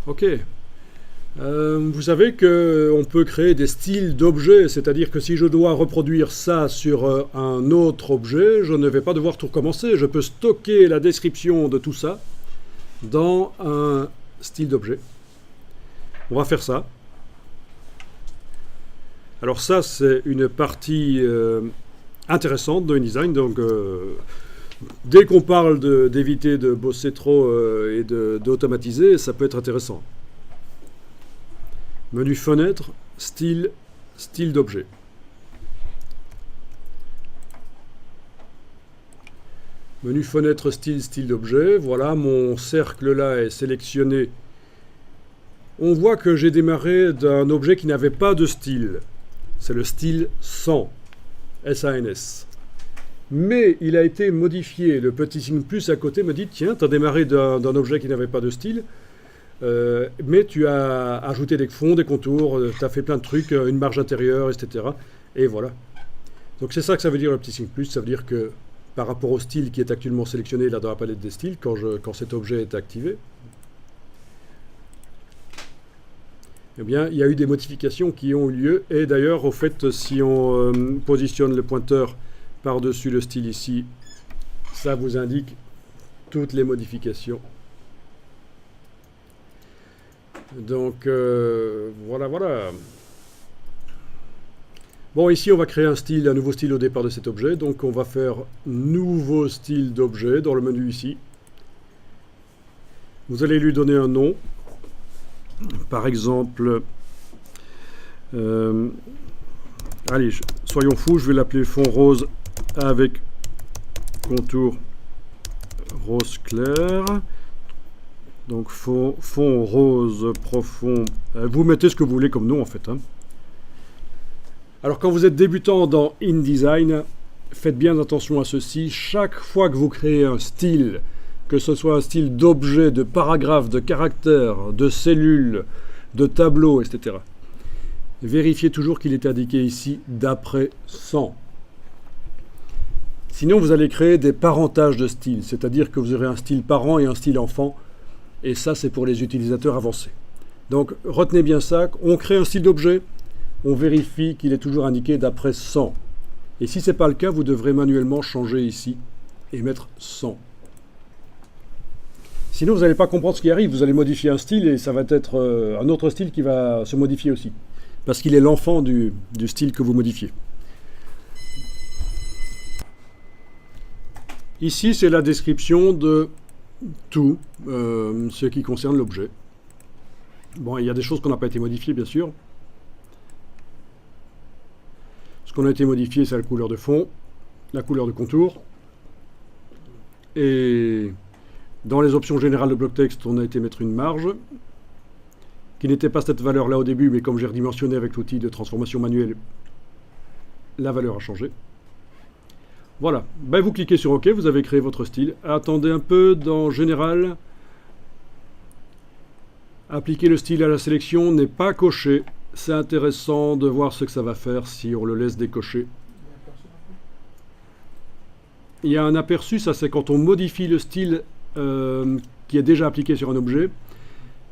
Ok. Vous savez qu'on peut créer des styles d'objets, c'est-à-dire que si je dois reproduire ça sur un autre objet, je ne vais pas devoir tout recommencer. Je peux stocker la description de tout ça dans un style d'objet. On va faire ça. Alors ça, c'est une partie intéressante de InDesign. Donc, dès qu'on parle d'éviter de bosser trop et d'automatiser, ça peut être intéressant. Menu fenêtre, style, style d'objet. Menu fenêtre, style, style d'objet. Voilà, mon cercle là est sélectionné. On voit que j'ai démarré d'un objet qui n'avait pas de style. C'est le style sans, S-A-N-S. Mais il a été modifié. Le petit signe plus à côté me dit, tiens, tu as démarré d'un objet qui n'avait pas de style. Mais tu as ajouté des fonds, des contours, tu as fait plein de trucs, une marge intérieure, etc. Et voilà. Donc c'est ça que ça veut dire le petit signe plus. Ça veut dire que par rapport au style qui est actuellement sélectionné là dans la palette des styles, quand cet objet est activé, eh bien, il y a eu des modifications qui ont eu lieu. Et d'ailleurs, au fait, si on positionne le pointeur par-dessus le style ici, ça vous indique toutes les modifications. Donc, voilà. Bon, ici, on va créer un nouveau style au départ de cet objet. Donc, on va faire nouveau style d'objet dans le menu ici. Vous allez lui donner un nom. Par exemple, allez, soyons fous, je vais l'appeler fond rose avec contour rose clair. Donc fond rose profond. Vous mettez ce que vous voulez comme nom en fait. Hein. Alors quand vous êtes débutant dans InDesign, faites bien attention à ceci. Chaque fois que vous créez un style, que ce soit un style d'objet, de paragraphe, de caractère, de cellule, de tableau, etc. Vérifiez toujours qu'il est indiqué ici d'après 100. Sinon, vous allez créer des parentages de styles, c'est-à-dire que vous aurez un style parent et un style enfant. Et ça, c'est pour les utilisateurs avancés. Donc, retenez bien ça. On crée un style d'objet, on vérifie qu'il est toujours indiqué d'après 100. Et si ce n'est pas le cas, vous devrez manuellement changer ici et mettre 100. Sinon, vous n'allez pas comprendre ce qui arrive. Vous allez modifier un style et ça va être un autre style qui va se modifier aussi. Parce qu'il est l'enfant du style que vous modifiez. Ici, c'est la description de tout ce qui concerne l'objet. Bon, il y a des choses qui n'ont pas été modifiées, bien sûr. Ce qu'on a été modifié, c'est la couleur de fond, la couleur de contour. Et dans les options générales de bloc texte, on a été mettre une marge qui n'était pas cette valeur-là au début, mais comme j'ai redimensionné avec l'outil de transformation manuelle, la valeur a changé. Voilà, ben, vous cliquez sur OK, vous avez créé votre style. Attendez un peu, dans Général, appliquer le style à la sélection n'est pas coché. C'est intéressant de voir ce que ça va faire si on le laisse décocher. Il y a un aperçu, ça c'est quand on modifie le style qui est déjà appliqué sur un objet.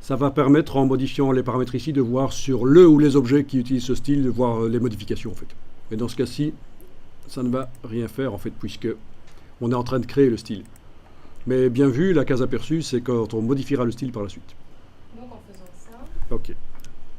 Ça va permettre, en modifiant les paramètres ici, de voir sur le ou les objets qui utilisent ce style, de voir les modifications en fait. Et dans ce cas-ci, ça ne va rien faire en fait, puisque on est en train de créer le style. Mais bien vu, la case aperçue, c'est quand on modifiera le style par la suite. Donc en faisant ça... Ok.